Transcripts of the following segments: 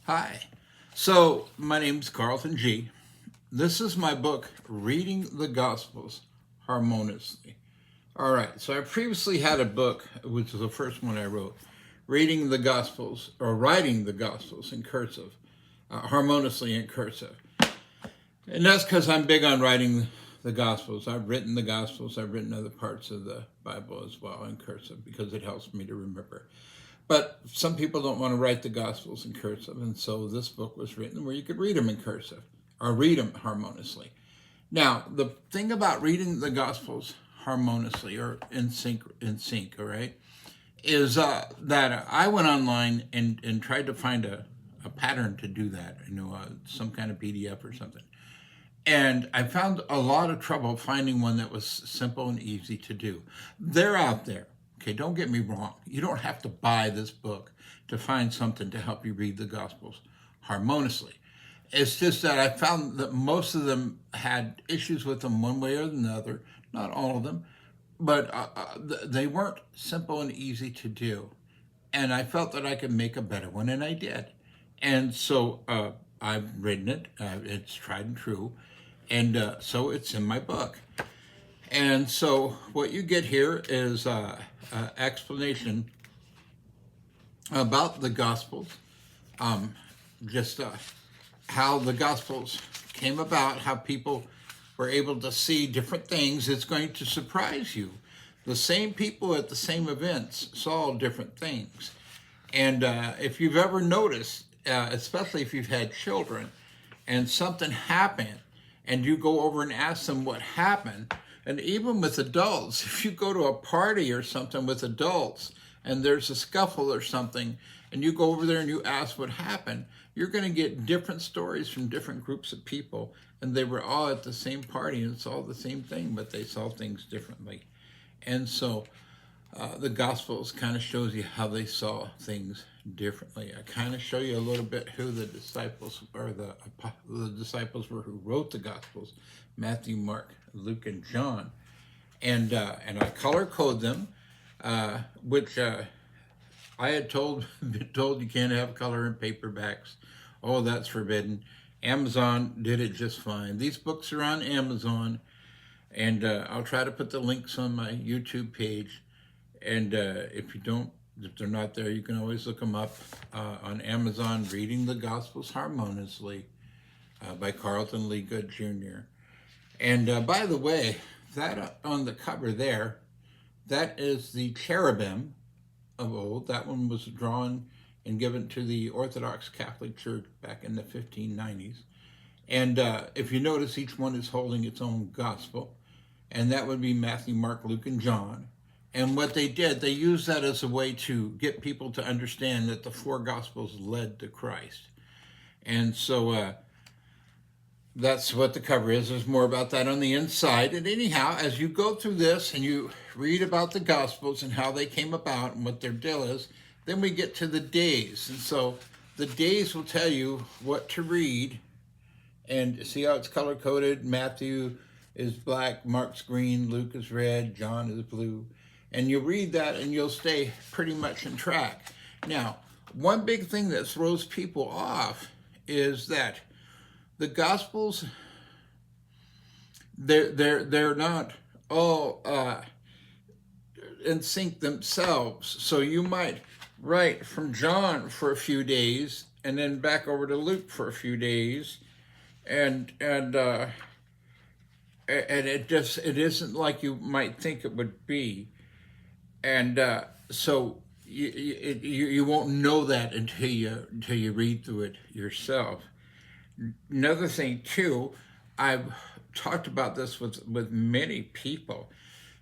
Hi. So, my name's Carlton G. This is my book, Reading the Gospels Harmoniously. All right, so I previously had a book, which was the first one I wrote, Reading the Gospels, or Writing the Gospels in cursive, harmoniously in cursive. And that's because I'm big on writing the Gospels. I've written the Gospels, I've written other parts of the Bible as well in cursive because it helps me to remember. But some people don't want to write the Gospels in cursive, and so this book was written where you could read them in cursive or read them harmoniously. Now, the thing about reading the Gospels harmoniously or in sync, all right, is that I went online and tried to find a pattern to do that, some kind of PDF or something. And I found a lot of trouble finding one that was simple and easy to do. They're out there. Okay, don't get me wrong. You don't have to buy this book to find something to help you read the Gospels harmoniously. It's just that I found that most of them had issues with them one way or another. Not all of them, but they weren't simple and easy to do. And I felt that I could make a better one, and I did. And so I've written it. It's tried and true. And so it's in my book. And so what you get here is explanation about the Gospels, just how the Gospels came about, how people were able to see different things. It's going to surprise you. The same people at the same events saw different things. And if you've ever noticed, especially if you've had children, and something happened, and you go over and ask them what happened, and even with adults, if you go to a party or something with adults, and there's a scuffle or something, and you go over there and you ask what happened, you're going to get different stories from different groups of people, and they were all at the same party, and it's all the same thing, but they saw things differently. And so the Gospels kind of shows you how they saw things differently. I kind of show you a little bit who the disciples or the disciples were who wrote the Gospels: Matthew, Mark, Luke, and John. And I color code them, which I had been told you can't have color in paperbacks. Oh, that's forbidden. Amazon did it just fine. These books are on Amazon, and I'll try to put the links on my YouTube page. And if they're not there, you can always look them up on Amazon. Reading the Gospels Harmoniously by Carlton Lee Good Jr. And by the way, that on the cover there, that is the cherubim of old. That one was drawn and given to the Orthodox Catholic Church back in the 1590s. And if you notice, each one is holding its own gospel. And that would be Matthew, Mark, Luke, and John. And what they did, they used that as a way to get people to understand that the four Gospels led to Christ. And so that's what the cover is. There's more about that on the inside. And anyhow, as you go through this and you read about the Gospels and how they came about and what their deal is, then we get to the days. And so the days will tell you what to read. And see how it's color-coded? Matthew is black, Mark's green, Luke is red, John is blue. And you read that and you'll stay pretty much in track. Now, one big thing that throws people off is that the Gospels, they're not all in sync themselves. So you might write from John for a few days and then back over to Luke for a few days, and it isn't like you might think it would be. And so you won't know that until you read through it yourself. Another thing too, I've talked about this with many people,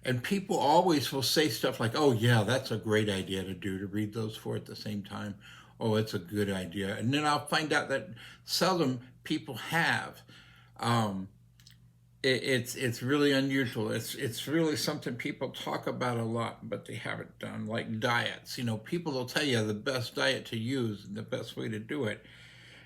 and people always will say stuff like, "Oh yeah, that's a great idea to read those four at the same time. Oh, it's a good idea." And then I'll find out that seldom people have. It's really unusual. It's really something people talk about a lot, but they haven't done. Like diets, people will tell you the best diet to use and the best way to do it,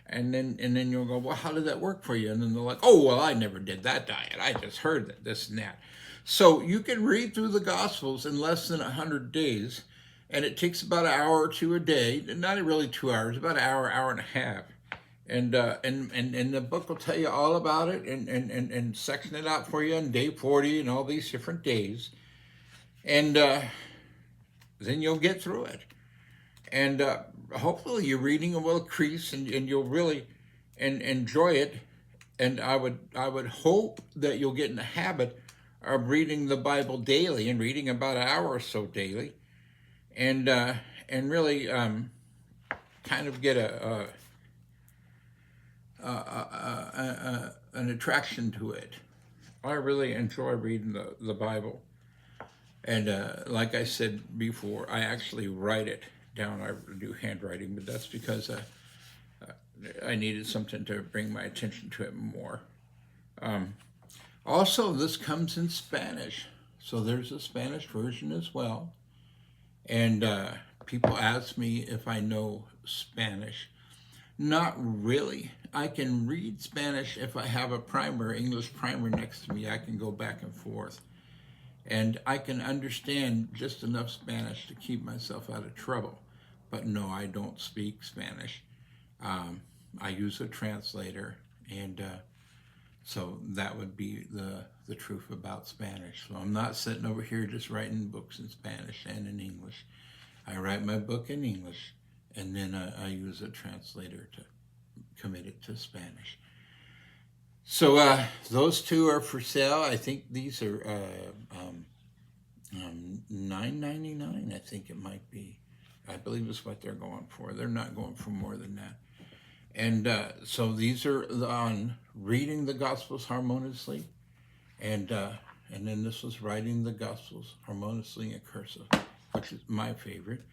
and then you'll go, "Well, how did that work for you?" And then they're like, "Oh, well, I never did that diet. I just heard that this and that." So you can read through the Gospels in less than 100 days, And it takes about an hour or two a day, not really 2 hours, about an hour, hour and a half. And the book will tell you all about it and section it out for you on day 40 and all these different days. And then you'll get through it. And hopefully your reading will increase and you'll really enjoy it. And I would hope that you'll get in the habit of reading the Bible daily and reading about an hour or so daily. And really kind of get an attraction to it. I really enjoy reading the Bible. And like I said before, I actually write it down. I do handwriting, but that's because I needed something to bring my attention to it more. Also, this comes in Spanish. So there's a Spanish version as well. And people ask me if I know Spanish. Not really. I can read Spanish if I have a primer, English primer next to me. I can go back and forth. And I can understand just enough Spanish to keep myself out of trouble. But no, I don't speak Spanish. I use a translator. And so that would be the truth about Spanish. So I'm not sitting over here just writing books in Spanish and in English. I write my book in English, and then I use a translator to commit it to Spanish. So those two are for sale. I think these are $9.99. I think it might be. I believe it's what they're going for. They're not going for more than that. And so these are on reading the Gospels harmoniously, and then this was writing the Gospels harmoniously in cursive, which is my favorite.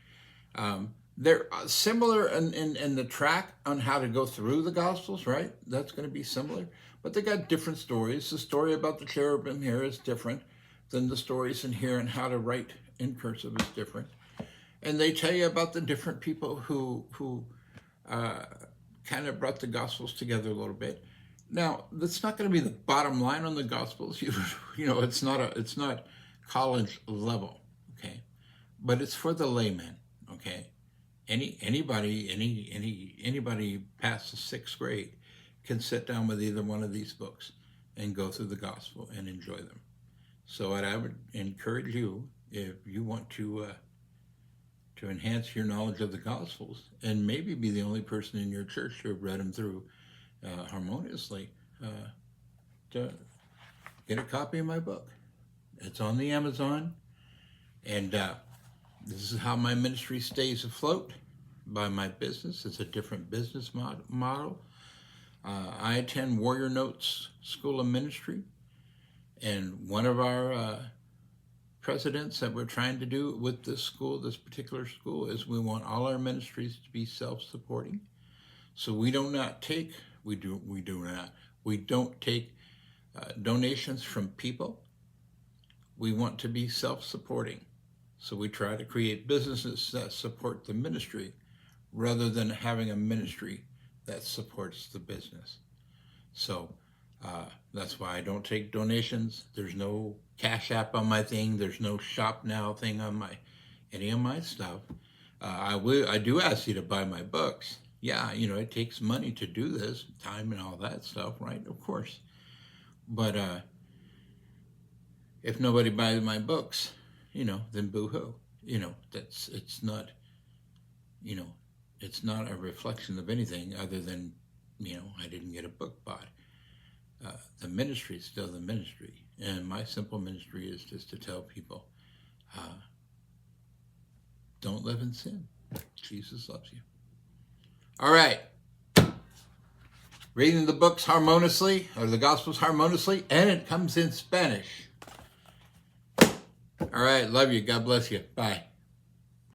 They're similar in the track on how to go through the Gospels, right? That's going to be similar, but they got different stories. The story about the cherubim here is different than the stories in here, and how to write in cursive is different. And they tell you about the different people who kind of brought the Gospels together a little bit. Now, that's not going to be the bottom line on the Gospels. You know, it's not college level, okay? But it's for the layman, okay? Anybody past the 6th grade can sit down with either one of these books and go through the Gospel and enjoy them. So what I would encourage you, if you want to enhance your knowledge of the Gospels, and maybe be the only person in your church who read them through harmoniously, to get a copy of my book. It's on the Amazon, and this is how my ministry stays afloat by my business. It's a different business model. I attend Warrior Notes School of Ministry, and one of our presidents that we're trying to do with this particular school, is we want all our ministries to be self-supporting. So we don't take donations from people. We want to be self-supporting. So we try to create businesses that support the ministry rather than having a ministry that supports the business. So that's why I don't take donations. There's no Cash App on my thing. There's no Shop Now thing on any of my stuff. I do ask you to buy my books. Yeah, it takes money to do this, time and all that stuff, right? Of course. But if nobody buys my books, then boo-hoo. It's not a reflection of anything other than, I didn't get a book bought. The ministry is still the ministry. And my simple ministry is just to tell people, don't live in sin. Jesus loves you. All right. Reading the books harmoniously, or the Gospels harmoniously, and it comes in Spanish. All right. Love you. God bless you. Bye.